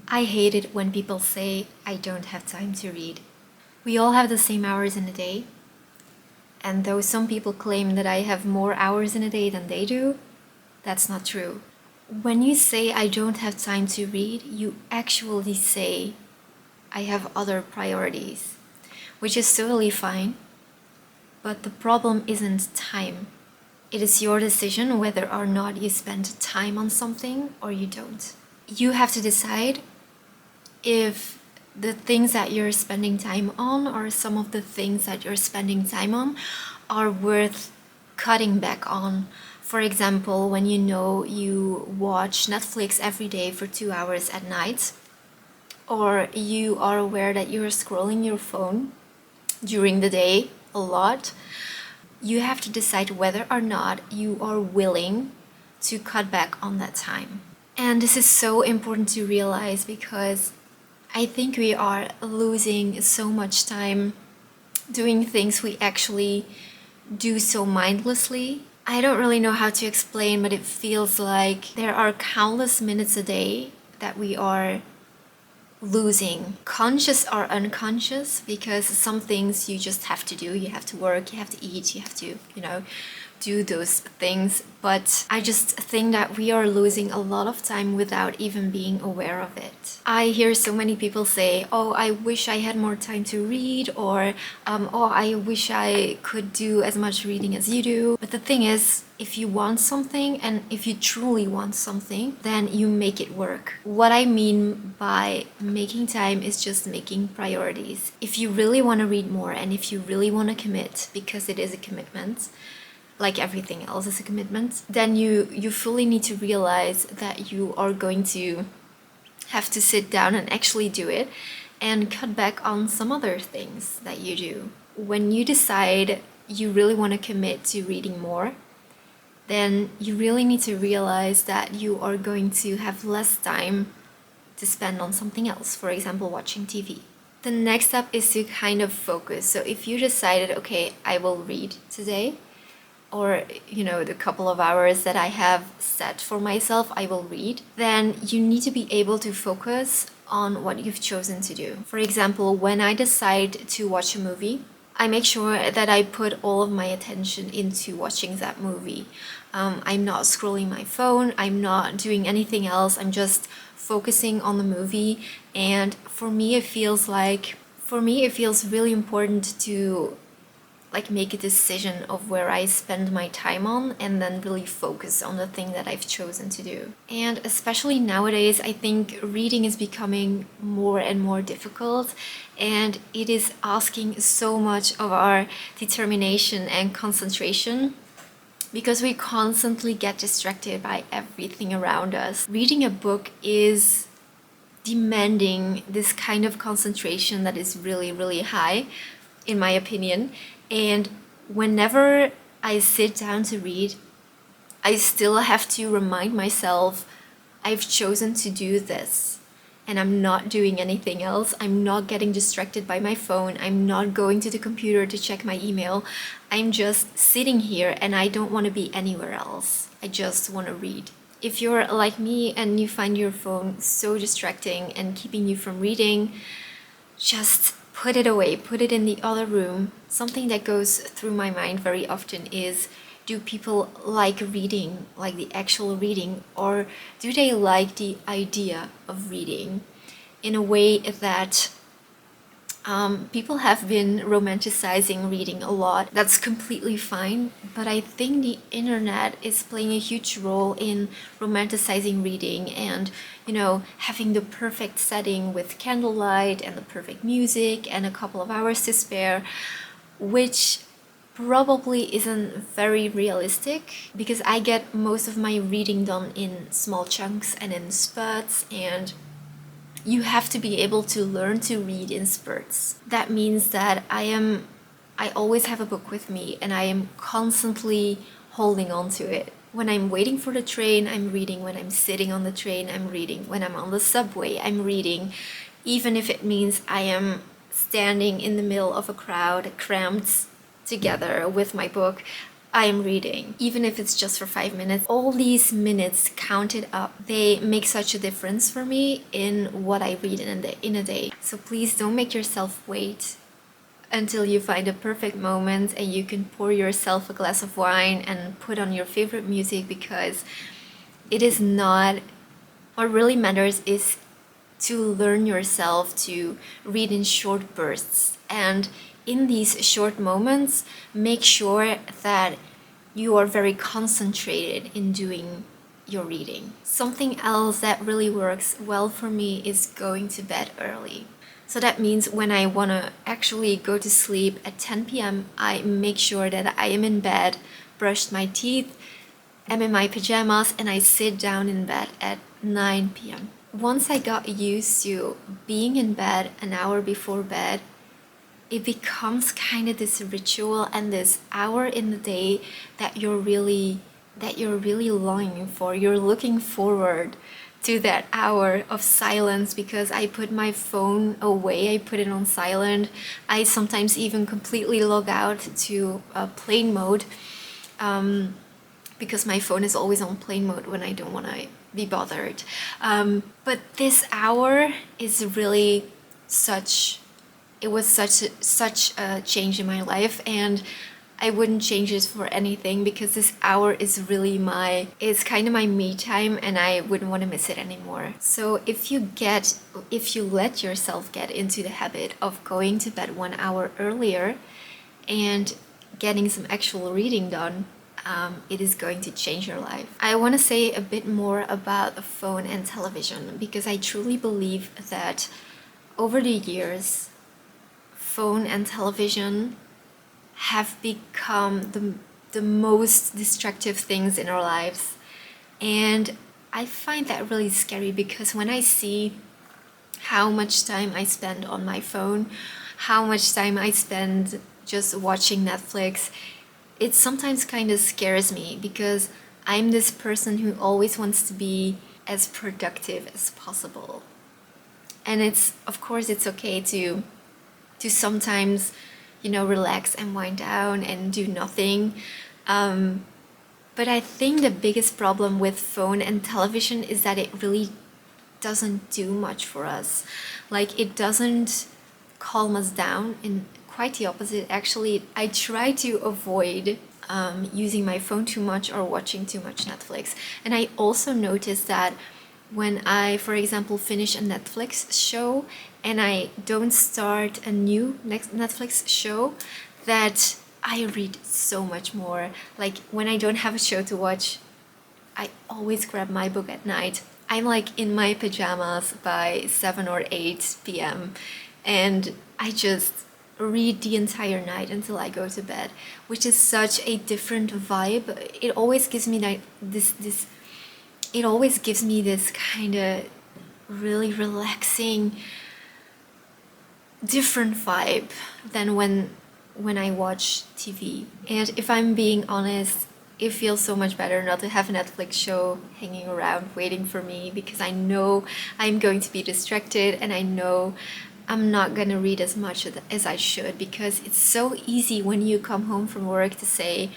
I hate it when people say, I don't have time to read. We all have the same hours in a day. And though some people claim that I have more hours in a day than they do, that's not true. When you say I don't have time to read, you actually say I have other priorities, which is totally fine. But the problem isn't time. It is your decision whether or not you spend time on something or you don't. You have to decide if the things that you're spending time on or some of the things that you're spending time on are worth cutting back on. For example, when you know you watch Netflix every day for 2 hours at night, or you are aware that you're scrolling your phone during the day a lot, you have to decide whether or not you are willing to cut back on that time. And this is so important to realize because I think we are losing so much time doing things we actually do so mindlessly. I don't really know how to explain, but it feels like there are countless minutes a day that we are losing, conscious or unconscious, because some things you just have to do. You have to work, you have to eat, you have to, do those things. But I just think that we are losing a lot of time without even being aware of it. I hear so many people say, oh, I wish I had more time to read, or oh, I wish I could do as much reading as you do. But the thing is, if you want something and if you truly want something, then you make it work. What I mean by making time is just making priorities. If you really want to read more and if you really want to commit, because it is a commitment, like everything else is a commitment, then you fully need to realize that you are going to have to sit down and actually do it and cut back on some other things that you do. When you decide you really want to commit to reading more, then you really need to realize that you are going to have less time to spend on something else, for example, watching TV. The next step is to kind of focus. So if you decided, okay, I will read today, or the couple of hours that I have set for myself, I will read, then you need to be able to focus on what you've chosen to do. For example, when I decide to watch a movie, I make sure that I put all of my attention into watching that movie. I'm not scrolling my phone, I'm not doing anything else, I'm just focusing on the movie. And for me it feels really important to make a decision of where I spend my time on and then really focus on the thing that I've chosen to do. And especially nowadays, I think reading is becoming more and more difficult, and it is asking so much of our determination and concentration because we constantly get distracted by everything around us. Reading a book is demanding this kind of concentration that is really, really high, in my opinion. And whenever I sit down to read, I still have to remind myself I've chosen to do this and I'm not doing anything else. I'm not getting distracted by my phone. I'm not going to the computer to check my email. I'm just sitting here and I don't want to be anywhere else. I just want to read. If you're like me and you find your phone so distracting and keeping you from reading, just put it away, put it in the other room. Something that goes through my mind very often is, do people like reading, like the actual reading, or do they like the idea of reading in a way that people have been romanticizing reading a lot. That's completely fine, but I think the internet is playing a huge role in romanticizing reading and, having the perfect setting with candlelight and the perfect music and a couple of hours to spare, which probably isn't very realistic because I get most of my reading done in small chunks and in spurts, and you have to be able to learn to read in spurts. That means that I always have a book with me and I am constantly holding on to it. When I'm waiting for the train, I'm reading. When I'm sitting on the train, I'm reading. When I'm on the subway, I'm reading. Even if it means I am standing in the middle of a crowd, cramped together with my book, I'm reading, even if it's just for 5 minutes. All these minutes counted up, they make such a difference for me in what I read in a day. So please don't make yourself wait until you find a perfect moment and you can pour yourself a glass of wine and put on your favorite music, because it is not, what really matters is to learn yourself to read in short bursts. And in these short moments, make sure that you are very concentrated in doing your reading. Something else that really works well for me is going to bed early. So that means when I want to actually go to sleep at 10 p.m., I make sure that I am in bed, brushed my teeth, am in my pajamas, and I sit down in bed at 9 p.m. Once I got used to being in bed an hour before bed, it becomes kind of this ritual and this hour in the day that you're really longing for. You're looking forward to that hour of silence, because I put my phone away, I put it on silent. I sometimes even completely log out to plane mode, because my phone is always on plane mode when I don't want to be bothered. But this hour is really it was such a change in my life, and I wouldn't change it for anything, because this hour is really it's kind of my me time, and I wouldn't want to miss it anymore. So if you let yourself get into the habit of going to bed 1 hour earlier and getting some actual reading done, it is going to change your life. I want to say a bit more about the phone and television, because I truly believe that over the years, phone and television have become the most destructive things in our lives. And I find that really scary, because when I see how much time I spend on my phone, how much time I spend just watching Netflix, it sometimes kind of scares me, because I'm this person who always wants to be as productive as possible. And of course it's okay to sometimes, relax and wind down and do nothing. But I think the biggest problem with phone and television is that it really doesn't do much for us. Like, it doesn't calm us down, and quite the opposite. Actually, I try to avoid using my phone too much or watching too much Netflix. And I also noticed that when I, for example, finish a Netflix show and I don't start a new next Netflix show, that I read so much more. Like, when I don't have a show to watch, I always grab my book at night. I'm like in my pajamas by 7 or 8 p.m. and I just read the entire night until I go to bed, which is such a different vibe. It always gives me this kind of really relaxing, different vibe than when I watch TV. And if I'm being honest, it feels so much better not to have a Netflix show hanging around waiting for me, because I know I'm going to be distracted, and I know I'm not gonna read as much as I should, because it's so easy when you come home from work to say,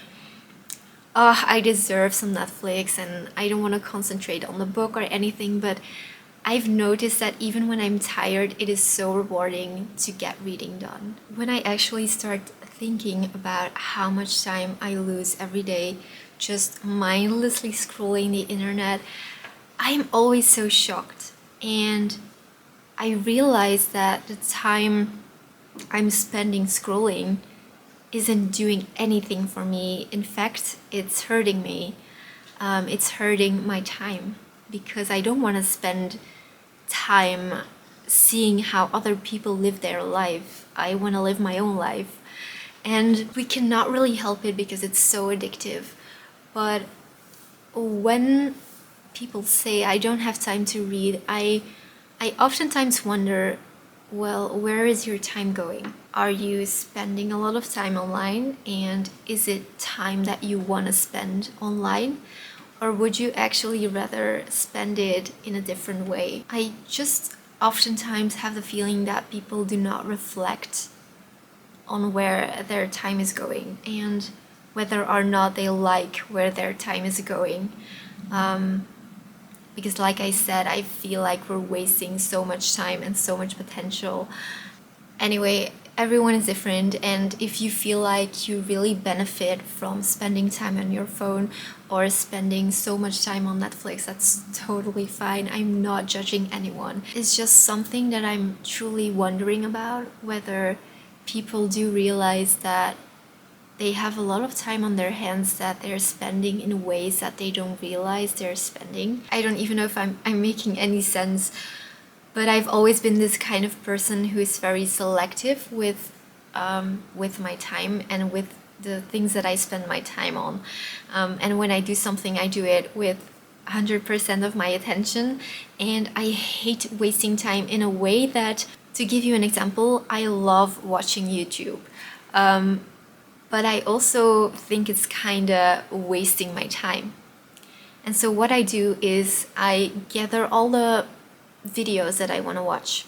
oh, I deserve some Netflix and I don't want to concentrate on the book or anything. But I've noticed that even when I'm tired, it is so rewarding to get reading done. When I actually start thinking about how much time I lose every day just mindlessly scrolling the internet, I'm always so shocked. And I realize that the time I'm spending scrolling isn't doing anything for me. In fact, it's hurting me. It's hurting my time, because I don't want to spend time seeing how other people live their life. I want to live my own life. And we cannot really help it because it's so addictive. But when people say I don't have time to read, I oftentimes wonder, well, where is your time going? Are you spending a lot of time online? And is it time that you want to spend online? Or would you actually rather spend it in a different way? I just oftentimes have the feeling that people do not reflect on where their time is going. And whether or not they like where their time is going. Because like I said, I feel like we're wasting so much time and so much potential. Anyway, everyone is different, and if you feel like you really benefit from spending time on your phone or spending so much time on Netflix, that's totally fine. I'm not judging anyone. It's just something that I'm truly wondering about, whether people do realize that they have a lot of time on their hands that they're spending in ways that they don't realize they're spending. I don't even know if I'm making any sense, but I've always been this kind of person who is very selective with my time and with the things that I spend my time on. And when I do something, I do it with 100% of my attention, and I hate wasting time in a way that, to give you an example, I love watching YouTube. But I also think it's kind of wasting my time. And so what I do is I gather all the videos that I want to watch,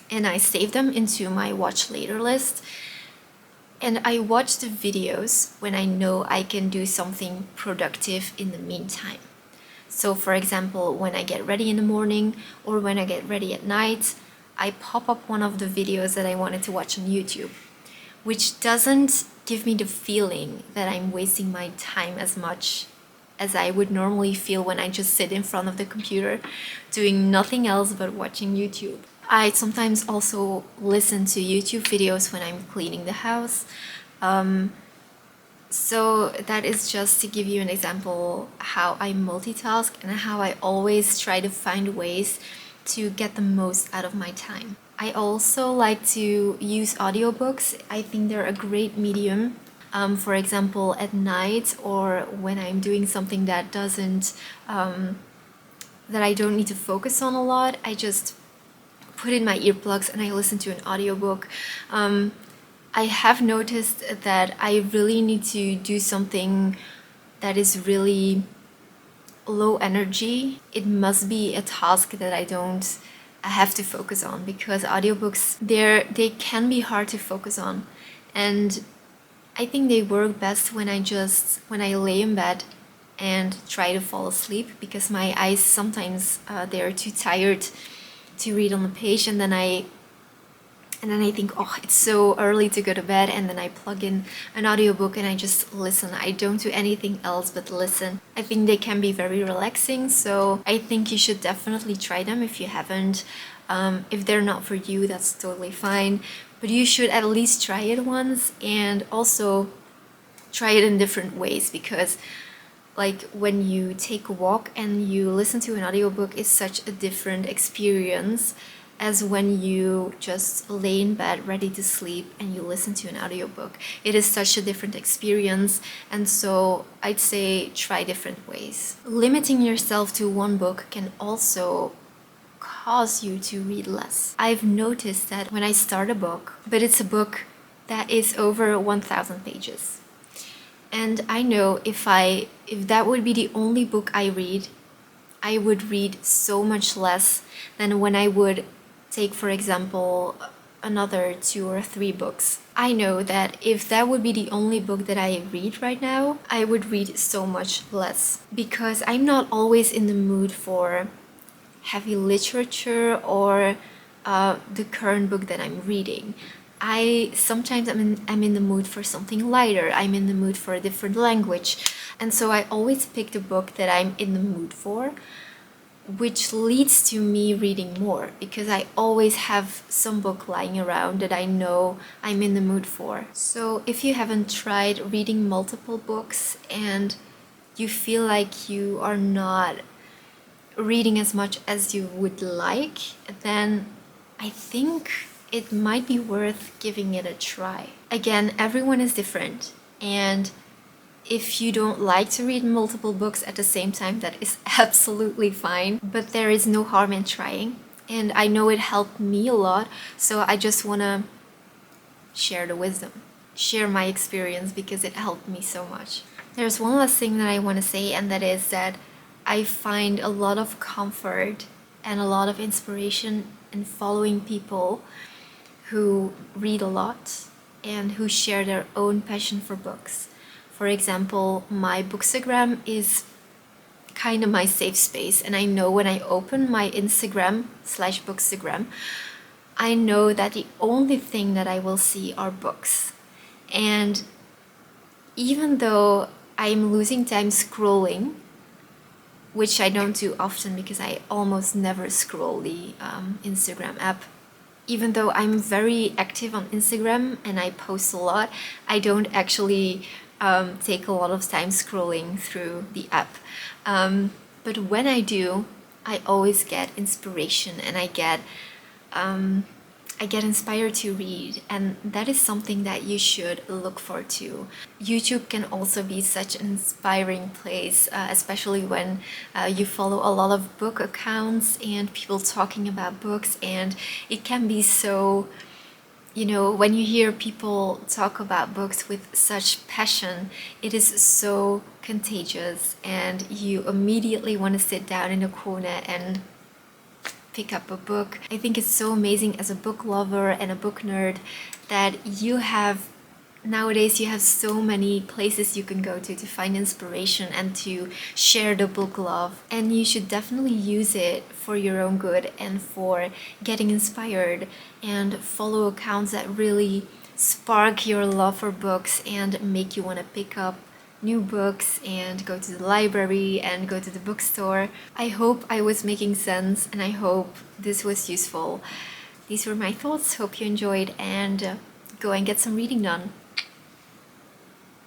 and I save them into my watch later list. And I watch the videos when I know I can do something productive in the meantime. So for example, when I get ready in the morning or when I get ready at night, I pop up one of the videos that I wanted to watch on YouTube, which doesn't give me the feeling that I'm wasting my time as much as I would normally feel when I just sit in front of the computer doing nothing else but watching YouTube. I sometimes also listen to YouTube videos when I'm cleaning the house. So that is just to give you an example how I multitask and how I always try to find ways to get the most out of my time. I also like to use audiobooks. I think they're a great medium. For example, at night or when I'm doing something that that I don't need to focus on a lot, I just put in my earplugs and I listen to an audiobook. I have noticed that I really need to do something that is really low energy. It must be a task that I have to focus on, because audiobooks, they can be hard to focus on. And I think they work best when I lay in bed and try to fall asleep, because my eyes sometimes they're too tired to read on the page, and then I think, oh, it's so early to go to bed, and then I plug in an audiobook and I just listen. I don't do anything else but listen. I think they can be very relaxing, so I think you should definitely try them if you haven't. If they're not for you, that's totally fine, but you should at least try it once, and also try it in different ways, because like when you take a walk and you listen to an audiobook, it's such a different experience as when you just lay in bed ready to sleep and you listen to an audiobook. It is such a different experience, and so I'd say try different ways. Limiting yourself to one book can also cause you to read less. I've noticed that when I start a book, but it's a book that is over 1,000 pages, and I know if that would be the only book I read, I would read so much less than when I would take, for example, another 2 or 3 books. I know that if that would be the only book that I read right now, I would read so much less, because I'm not always in the mood for heavy literature or the current book that I'm reading. Sometimes I'm in the mood for something lighter. I'm in the mood for a different language, and so I always pick the book that I'm in the mood for, which leads to me reading more, because I always have some book lying around that I know I'm in the mood for. So if you haven't tried reading multiple books and you feel like you are not reading as much as you would like, then I think it might be worth giving it a try. Again, everyone is different, and if you don't like to read multiple books at the same time, that is absolutely fine, but there is no harm in trying. And I know it helped me a lot, so I just want to share the wisdom, share my experience, because it helped me so much. There's one last thing that I want to say, and that is that I find a lot of comfort and a lot of inspiration in following people who read a lot and who share their own passion for books. For example, my Bookstagram is kind of my safe space, and I know when I open my Instagram/Bookstagram, I know that the only thing that I will see are books. And even though I'm losing time scrolling, which I don't do often because I almost never scroll the Instagram app, even though I'm very active on Instagram and I post a lot, I don't actually take a lot of time scrolling through the app. But when I do, I always get inspiration, and I get inspired to read, and that is something that you should look for too. YouTube can also be such an inspiring place, especially when you follow a lot of book accounts and people talking about books, and it can be so, when you hear people talk about books with such passion, it is so contagious, and you immediately want to sit down in a corner and pick up a book. I think it's so amazing as a book lover and a book nerd that nowadays you have so many places you can go to find inspiration and to share the book love. And you should definitely use it for your own good and for getting inspired, and follow accounts that really spark your love for books and make you want to pick up new books and go to the library and go to the bookstore. I hope I was making sense, and I hope this was useful. These were my thoughts. Hope you enjoyed, and go and get some reading done.